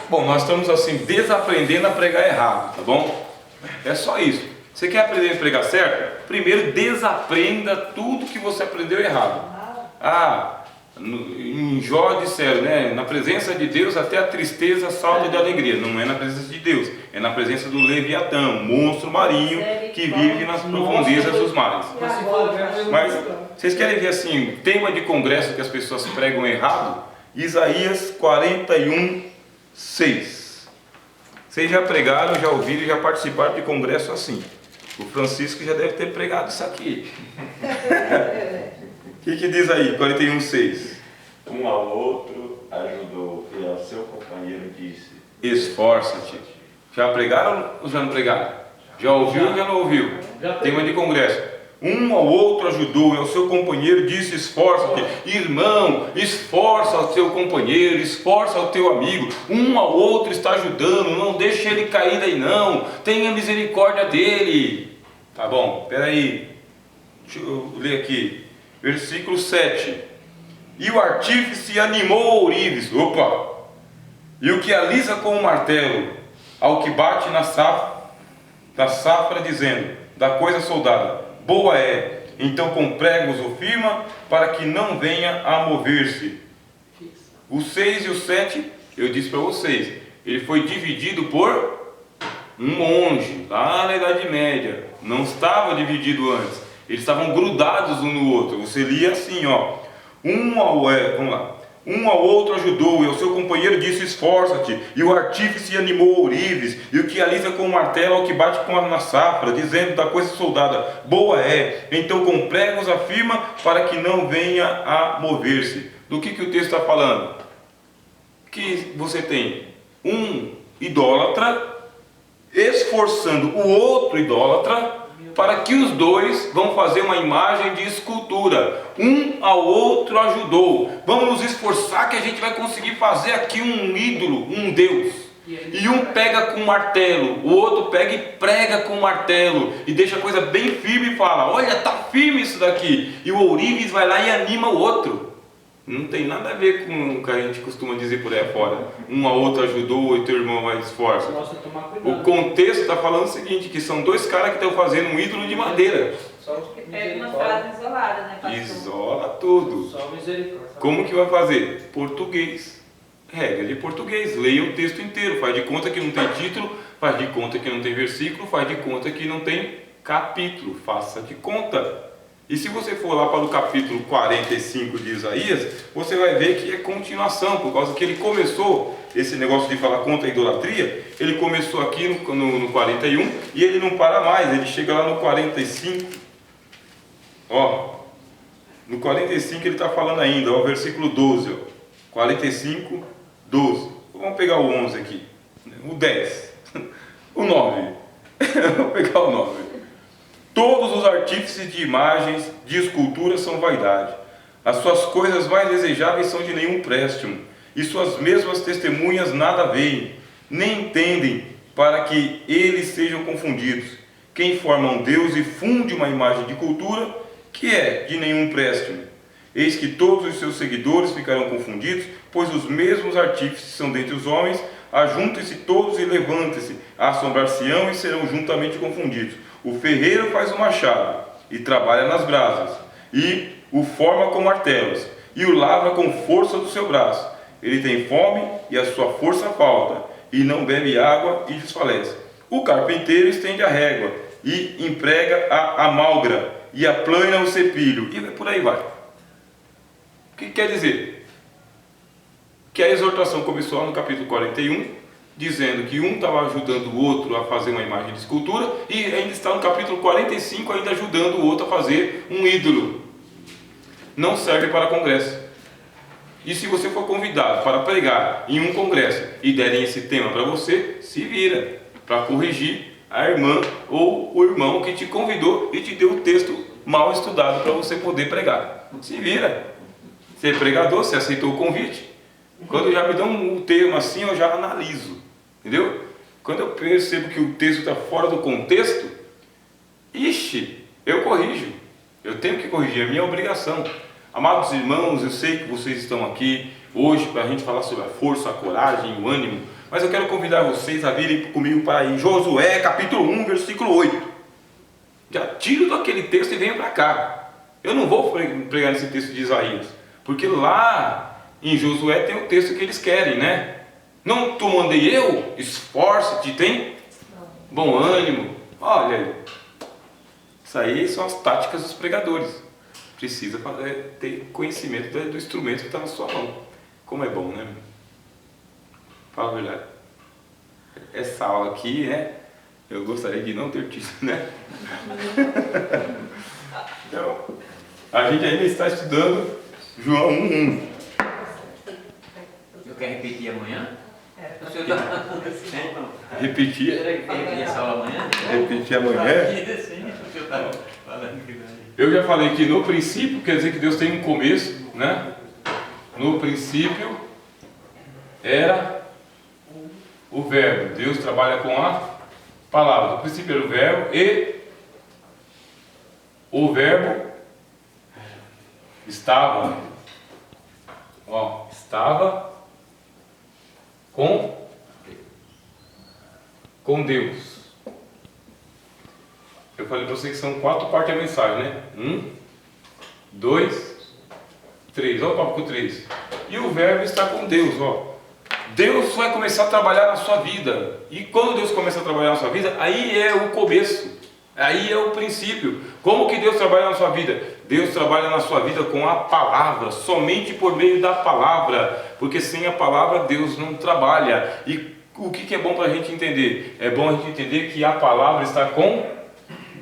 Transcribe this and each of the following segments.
Bom, nós estamos assim, desaprendendo a pregar errado, tá bom? É só isso. Você quer aprender a pregar certo? Primeiro desaprenda tudo que você aprendeu errado. Em Jó disseram, né? Na presença de Deus até a tristeza salta de alegria. Não é na presença de Deus, é na presença do Leviatã, monstro marinho que vive nas profundezas dos mares. Mas vocês querem ver assim, tema de congresso que as pessoas pregam errado? Isaías 41, 6. Vocês já pregaram, já ouviram, já participaram de congresso assim. O Francisco já deve ter pregado isso aqui. O que diz aí, 41, 6? Um ao outro ajudou e ao seu companheiro disse: esforça-te. Já pregaram ou já não pregaram? Já ouviu ou já não ouviu? Tema de congresso. Um ao outro ajudou e ao seu companheiro disse: esforça-te. Irmão, esforça o teu companheiro, esforça o teu amigo. Um ao outro está ajudando, não deixe ele cair daí não. Tenha misericórdia dele. Tá bom, peraí. Deixa eu ler aqui. Versículo 7. E o artífice animou ourives. Opa! E o que alisa com o martelo, ao que bate na safra, dizendo: da coisa soldada, boa é. Então com pregos o firma, para que não venha a mover-se. O 6 e o 7, eu disse para vocês, ele foi dividido por um monge, lá na Idade Média. Não estava dividido antes. Eles estavam grudados um no outro. Você lia assim, ó. Um ao outro ajudou, e ao seu companheiro disse: esforça-te. E o artífice animou ourives, e o que alisa com o martelo ao que bate na safra, dizendo: da coisa soldada, boa é. Então com pregos afirma, para que não venha a mover-se. Do que o texto está falando? Que você tem um idólatra esforçando o outro idólatra, para que os dois vão fazer uma imagem de escultura. Um ao outro ajudou. Vamos nos esforçar que a gente vai conseguir fazer aqui um ídolo, um Deus. E um pega com martelo, o outro pega e prega com martelo, e deixa a coisa bem firme e fala: olha, tá firme isso daqui. E o ourives vai lá e anima o outro. Não tem nada a ver com o que a gente costuma dizer por aí fora. Um ao outro ajudou e teu irmão vai esforça. O contexto está falando o seguinte, que são dois caras que estão fazendo um ídolo de madeira. Que pega uma frase isolada, né, pastor? Isola tudo. Como que vai fazer? Português. Regra de português. Leia o texto inteiro. Faz de conta que não tem título, faz de conta que não tem versículo, faz de conta que não tem capítulo. Faça de conta. E se você for lá para o capítulo 45 de Isaías, você vai ver que é continuação, por causa que ele começou, esse negócio de falar contra a idolatria, ele começou aqui no 41 e ele não para mais, ele chega lá no 45. Ó, no 45 ele está falando ainda, ó, versículo 12, ó, 45, 12. Vamos pegar o 11 aqui, o 10, o 9, vamos pegar o 9. Todos os artífices de imagens, de esculturas são vaidade. As suas coisas mais desejáveis são de nenhum préstimo, e suas mesmas testemunhas nada veem, nem entendem, para que eles sejam confundidos. Quem forma um Deus e funde uma imagem de cultura, que é de nenhum préstimo. Eis que todos os seus seguidores ficarão confundidos, pois os mesmos artífices são dentre os homens. Ajuntem-se todos e levantem-se, assombrar-se-ão e serão juntamente confundidos. O ferreiro faz o machado e trabalha nas brasas, e o forma com martelos, e o lavra com força do seu braço. Ele tem fome e a sua força falta, e não bebe água e desfalece. O carpinteiro estende a régua e emprega a malgra, e aplana o cepilho, e por aí vai. O que quer dizer? Que a exortação começou lá no capítulo 41, dizendo que um estava ajudando o outro a fazer uma imagem de escultura, e ainda está no capítulo 45 ainda ajudando o outro a fazer um ídolo. Não serve para congresso. E se você for convidado para pregar em um congresso e derem esse tema para você, se vira para corrigir a irmã ou o irmão que te convidou e te deu o texto mal estudado para você poder pregar. Se vira. Você é pregador, você aceitou o convite. Quando já me dão um termo assim, eu já analiso. Entendeu? Quando eu percebo que o texto está fora do contexto, eu corrijo. Eu tenho que corrigir, é minha obrigação. Amados irmãos, eu sei que vocês estão aqui hoje para a gente falar sobre a força, a coragem, o ânimo. Mas eu quero convidar vocês a virem comigo para aí, Josué capítulo 1, versículo 8. Já tiro daquele texto e venho para cá. Eu não vou pregar nesse texto de Isaías, porque lá em Josué tem o texto que eles querem, né? Não te mandei eu? Esforce-te, tem bom ânimo. Olha aí. Isso aí são as táticas dos pregadores. Precisa ter conhecimento do instrumento que está na sua mão. Como é bom, né? Fala a verdade. Essa aula aqui, eu gostaria de não ter tido, né? Então, a gente ainda está estudando João 1:1. Eu quero repetir amanhã? Repetir? Repetir essa aula amanhã? Repetir amanhã? Eu já falei que no princípio quer dizer que Deus tem um começo, né? No princípio era o verbo. Deus trabalha com a palavra. No princípio era o verbo e o verbo estava com Deus. Eu falei para vocês que são 4 partes da mensagem, né? 1, 2, 3. Olha o tópico 3. E o verbo está com Deus, ó. Deus vai começar a trabalhar na sua vida. E quando Deus começa a trabalhar na sua vida, aí é o começo. Aí é o princípio. Como que Deus trabalha na sua vida? Deus trabalha na sua vida com a palavra, somente por meio da palavra, porque sem a palavra Deus não trabalha. E o que é bom para a gente entender? É bom a gente entender que a palavra está com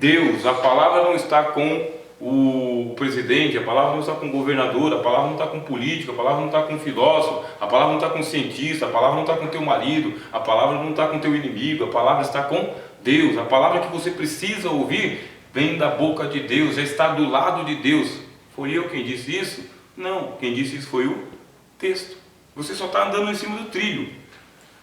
Deus. A palavra não está com o presidente, a palavra não está com o governador, a palavra não está com o político, a palavra não está com o filósofo, a palavra não está com o cientista, a palavra não está com o teu marido, a palavra não está com o teu inimigo, a palavra está com Deus. A palavra que você precisa ouvir vem da boca de Deus, já está do lado de Deus. Foi eu quem disse isso? Não, quem disse isso foi o texto. Você só está andando em cima do trilho.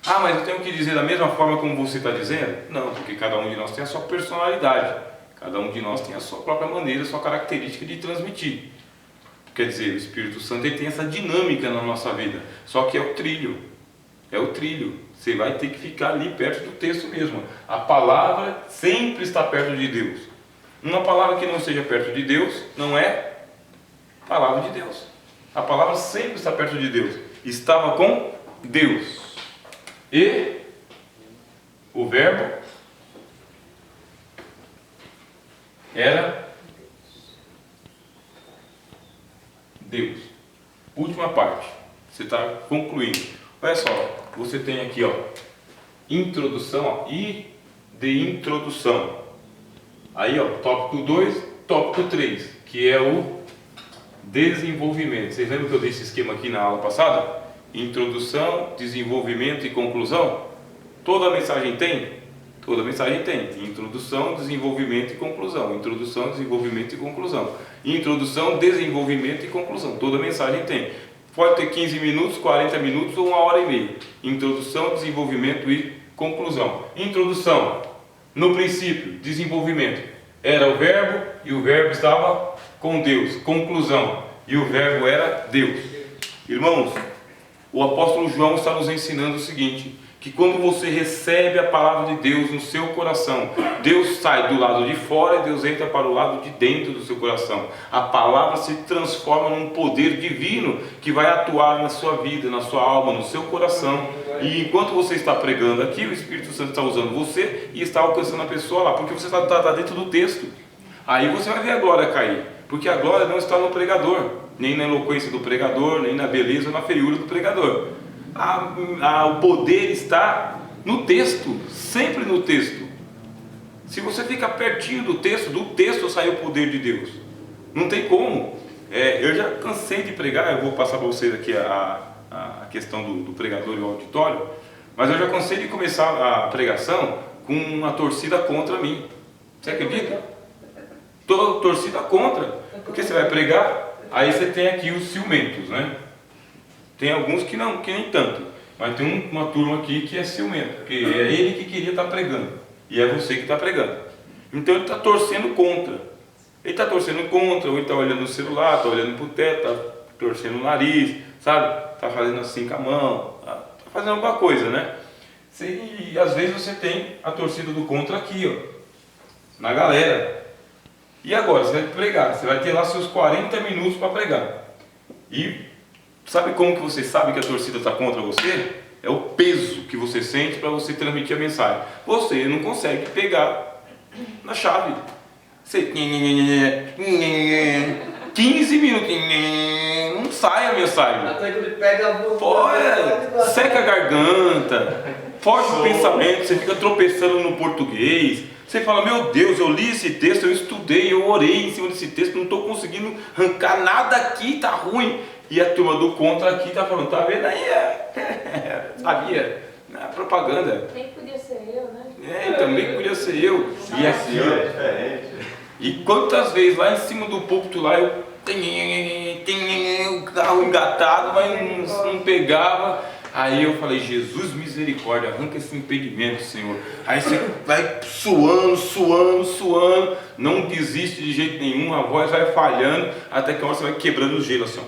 Ah, mas eu tenho que dizer da mesma forma como você está dizendo? Não, porque cada um de nós tem a sua personalidade. Cada um de nós tem a sua própria maneira, a sua característica de transmitir. Quer dizer, o Espírito Santo ele tem essa dinâmica na nossa vida. Só que é o trilho. É o trilho. Você vai ter que ficar ali perto do texto mesmo. A palavra sempre está perto de Deus. Uma palavra que não esteja perto de Deus não é palavra de Deus. A palavra sempre está perto de Deus. Estava com Deus. E o verbo era Deus. Última parte. Você está concluindo. Olha só, você tem aqui, ó, introdução, ó, I de introdução. Aí, ó, tópico 2, tópico 3, que é o desenvolvimento. Vocês lembram que eu dei esse esquema aqui na aula passada? Introdução, desenvolvimento e conclusão. Toda mensagem tem? Toda mensagem tem. Introdução, desenvolvimento e conclusão. Introdução, desenvolvimento e conclusão. Introdução, desenvolvimento e conclusão. Toda mensagem tem. Pode ter 15 minutos, 40 minutos ou 1h30. Introdução, desenvolvimento e conclusão. Introdução. No princípio, desenvolvimento. Era o verbo e o verbo estava com Deus. Conclusão. E o verbo era Deus. Irmãos, o apóstolo João está nos ensinando o seguinte: que quando você recebe a palavra de Deus no seu coração, Deus sai do lado de fora e Deus entra para o lado de dentro do seu coração. A palavra se transforma num poder divino que vai atuar na sua vida, na sua alma, no seu coração. E enquanto você está pregando aqui, o Espírito Santo está usando você e está alcançando a pessoa lá, porque você está dentro do texto. Aí você vai ver a glória cair, porque a glória não está no pregador, nem na eloquência do pregador, nem na beleza ou na feiura do pregador. O poder está no texto, sempre no texto. Se você fica pertinho do texto sai o poder de Deus. Não tem como. Eu já cansei de pregar, eu vou passar para vocês aqui a questão do pregador e o auditório, mas eu já cansei de começar a pregação com uma torcida contra mim. Você acredita? Toda torcida contra. Porque você vai pregar, aí você tem aqui os ciumentos, né? Tem alguns que não, que nem tanto, mas tem uma turma aqui que é ciumento, porque é ele que queria estar pregando, e é você que está pregando. Então ele está torcendo contra. Ele está torcendo contra, ou ele está olhando no celular, está olhando para o teto, está torcendo o nariz, sabe? Está fazendo assim com a mão, está fazendo alguma coisa, né? E às vezes você tem a torcida do contra aqui, ó, na galera. E agora, você vai pregar, você vai ter lá seus 40 minutos para pregar. E sabe como que você sabe que a torcida está contra você? É o peso que você sente para você transmitir a mensagem. Você não consegue pegar na chave. Você 15 minutos, não sai a mensagem. Até que ele pega a boca, Seca a garganta, foge o pensamento, você fica tropeçando no português. Você fala, meu Deus, eu li esse texto, eu estudei, eu orei em cima desse texto, não estou conseguindo arrancar nada aqui, tá ruim. E a turma do contra aqui tá falando, tá vendo aí? Sabia? Propaganda. Nem podia ser eu, né? Também podia ser eu. E aqui, é ó. diferente. E quantas vezes lá em cima do púlpito lá eu o carro engatado, mas não pegava. Aí eu falei, Jesus misericórdia, arranca esse impedimento, Senhor. Aí você vai suando, não desiste de jeito nenhum, a voz vai falhando, até que a hora você vai quebrando o gelo assim, ó.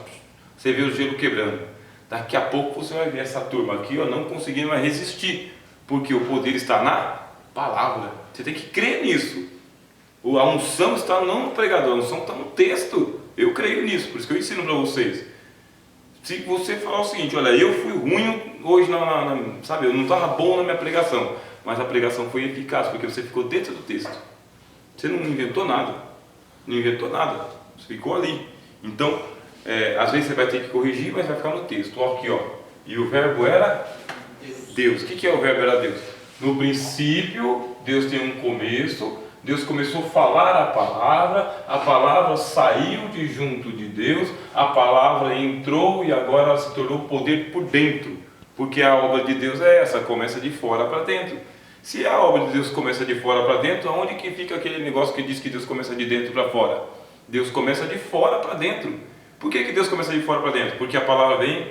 Você vê o gelo quebrando. Daqui a pouco você vai ver essa turma aqui, ó, não conseguindo mais resistir, porque o poder está na palavra. Você tem que crer nisso. A unção está não no pregador, a unção está no texto. Eu creio nisso, por isso que eu ensino para vocês. Se você falar o seguinte, olha, eu fui ruim hoje, sabe, eu não estava bom na minha pregação, mas a pregação foi eficaz, porque você ficou dentro do texto. Você não inventou nada, você ficou ali. Então, às vezes você vai ter que corrigir, mas vai ficar no texto. Ó, aqui, ó, e o verbo era Deus. O que é o verbo era Deus? No princípio, Deus tem um começo. Deus começou a falar a palavra saiu de junto de Deus, a palavra entrou e agora ela se tornou poder por dentro, porque a obra de Deus é essa, começa de fora para dentro. Se a obra de Deus começa de fora para dentro, aonde que fica aquele negócio que diz que Deus começa de dentro para fora? Deus começa de fora para dentro. Por que Deus começa de fora para dentro? Porque a palavra vem,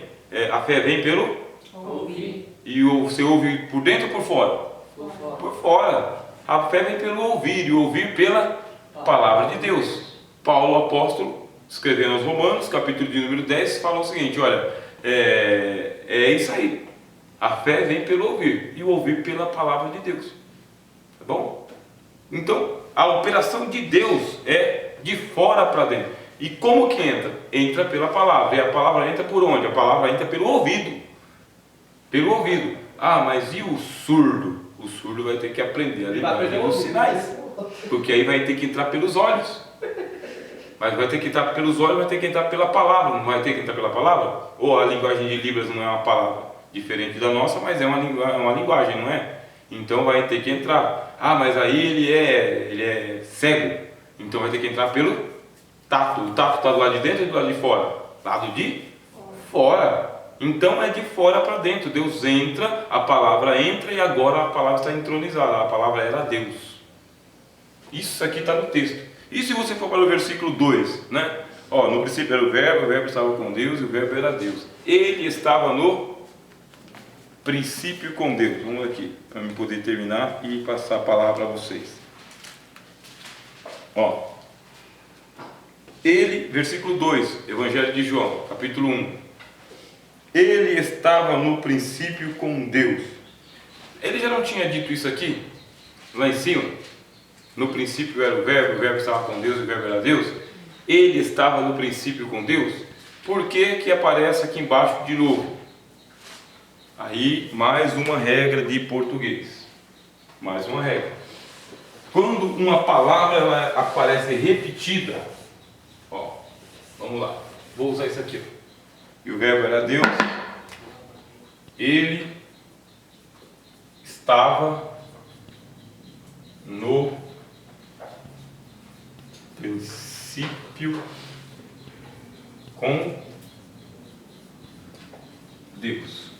a fé vem pelo ouvir. E você ouve por dentro ou por fora? Por fora. A fé vem pelo ouvir, e ouvir pela palavra de Deus. Paulo, apóstolo, escrevendo aos Romanos, capítulo de número 10, fala o seguinte, olha, é isso aí. A fé vem pelo ouvir, e o ouvir pela palavra de Deus. Tá bom? Então, a operação de Deus é de fora para dentro. E como que entra? Entra pela palavra. E a palavra entra por onde? A palavra entra pelo ouvido. Pelo ouvido. Ah, mas e o surdo? O surdo vai ter que aprender a linguagem dos sinais, porque aí vai ter que entrar pelos olhos. Mas vai ter que entrar pelos olhos, vai ter que entrar pela palavra. Não vai ter que entrar pela palavra? Ou a linguagem de Libras não é uma palavra diferente da nossa, mas é uma linguagem, não é? Então vai ter que entrar. Ah, mas aí ele é cego. Então vai ter que entrar pelo tato. O tato está do lado de dentro ou do lado de fora? Lado de fora. Então é de fora para dentro. Deus entra, a palavra entra e agora a palavra está entronizada. A palavra era Deus. Isso aqui está no texto. E se você for para o versículo 2, né? Ó, no princípio era o verbo estava com Deus e o verbo era Deus. Ele estava no princípio com Deus. Vamos aqui, para eu poder terminar e passar a palavra para vocês. Ó, ele, versículo 2, Evangelho de João, capítulo 1. Ele estava no princípio com Deus. Ele já não tinha dito isso aqui? Lá em cima? No princípio era o verbo estava com Deus e o verbo era Deus. Ele estava no princípio com Deus. Por que aparece aqui embaixo de novo? Aí, mais uma regra de português. Mais uma regra. Quando uma palavra ela aparece repetida, ó, vamos lá. Vou usar isso aqui, ó. E o verbo era Deus, ele estava no princípio com Deus.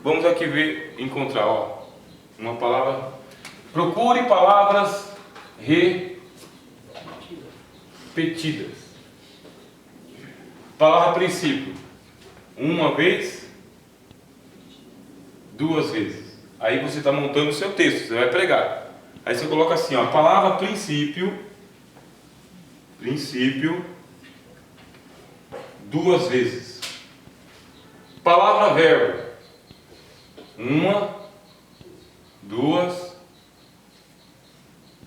Vamos aqui encontrar, ó, uma palavra. Procure palavras repetidas. Palavra princípio. Uma vez, duas vezes. Aí você está montando o seu texto, você vai pregar. Aí você coloca assim, ó, a palavra princípio, 2 vezes. Palavra verbo. 1, 2,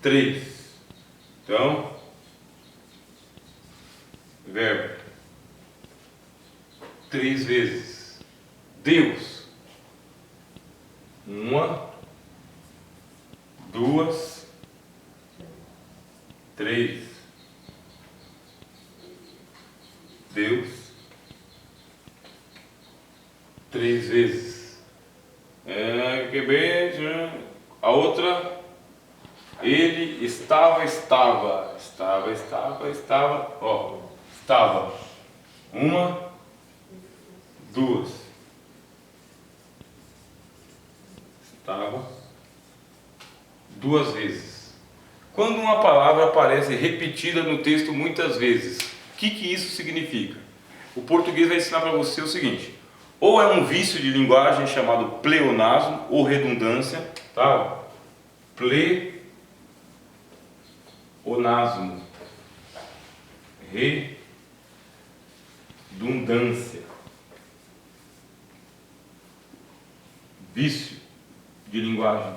3. Então, verbo. 3 vezes. Deus. 1, 2, 3. Deus. 3 vezes. A outra. Ele estava. Ó, estava. 1, 2. Estava 2 vezes. Quando uma palavra aparece repetida no texto muitas vezes, o que isso significa? O português vai ensinar para você o seguinte: ou é um vício de linguagem chamado pleonasmo ou redundância, tá? Pleonasmo, redundância, vício de linguagem.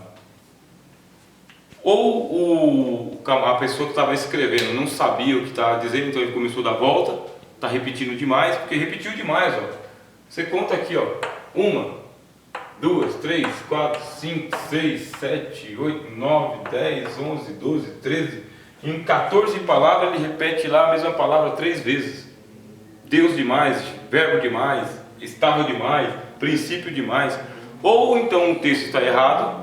Ou a pessoa que estava escrevendo não sabia o que estava dizendo, então ele começou a dar volta, está repetindo demais, porque repetiu demais, ó. Você conta aqui, ó, 1, 2, 3, 4, 5, 6, 7, 8, 9, 10, 11, 12, 13. Em 14 palavras ele repete lá a mesma palavra 3 vezes. Deus demais, verbo demais, estava demais, princípio demais. Ou então o texto está errado,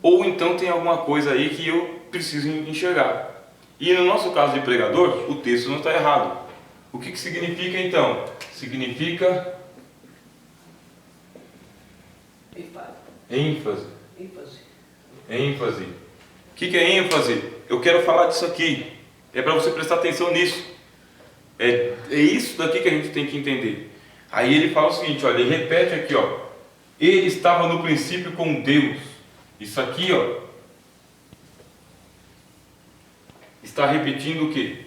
ou então tem alguma coisa aí que eu preciso enxergar. E no nosso caso de pregador, o texto não está errado. O que significa então? Significa ênfase. Ênfase. O que é ênfase? Eu quero falar disso aqui. É para você prestar atenção nisso. É isso daqui que a gente tem que entender. Aí ele fala o seguinte, olha, ele repete aqui, ó. Ele estava no princípio com Deus. Isso aqui, ó, está repetindo o quê?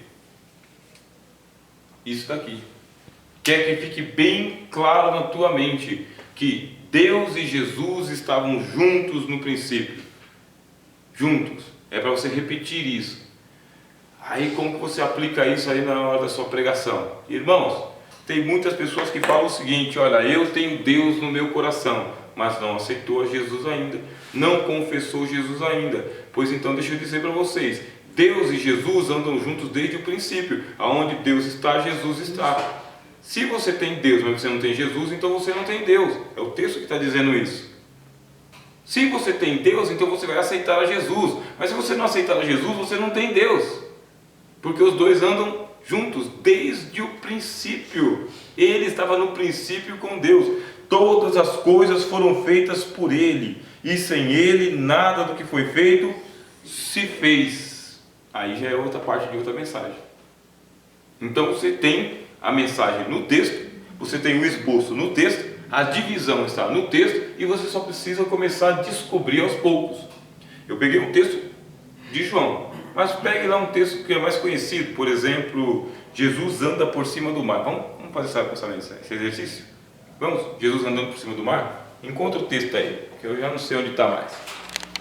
Isso daqui. Quer que fique bem claro na tua mente que Deus e Jesus estavam juntos no princípio. Juntos. É para você repetir isso. Aí como que você aplica isso aí na hora da sua pregação? Irmãos, tem muitas pessoas que falam o seguinte, olha, eu tenho Deus no meu coração, mas não aceitou a Jesus ainda, não confessou Jesus ainda. Pois então deixa eu dizer para vocês, Deus e Jesus andam juntos desde o princípio. Aonde Deus está, Jesus está. Se você tem Deus, mas você não tem Jesus, então você não tem Deus. É o texto que está dizendo isso. Se você tem Deus, então você vai aceitar a Jesus. Mas se você não aceitar a Jesus, você não tem Deus. Porque os dois andam juntos desde o princípio. Ele estava no princípio com Deus. Todas as coisas foram feitas por Ele. E sem Ele, nada do que foi feito se fez. Aí já é outra parte de outra mensagem. Então você tem a mensagem no texto, você tem o esboço no texto, a divisão está no texto e você só precisa começar a descobrir aos poucos. Eu peguei um texto de João, mas pegue lá um texto que é mais conhecido, por exemplo, Jesus anda por cima do mar. Vamos fazer esse exercício? Vamos? Jesus andando por cima do mar? Encontra o texto aí, que eu já não sei onde está mais.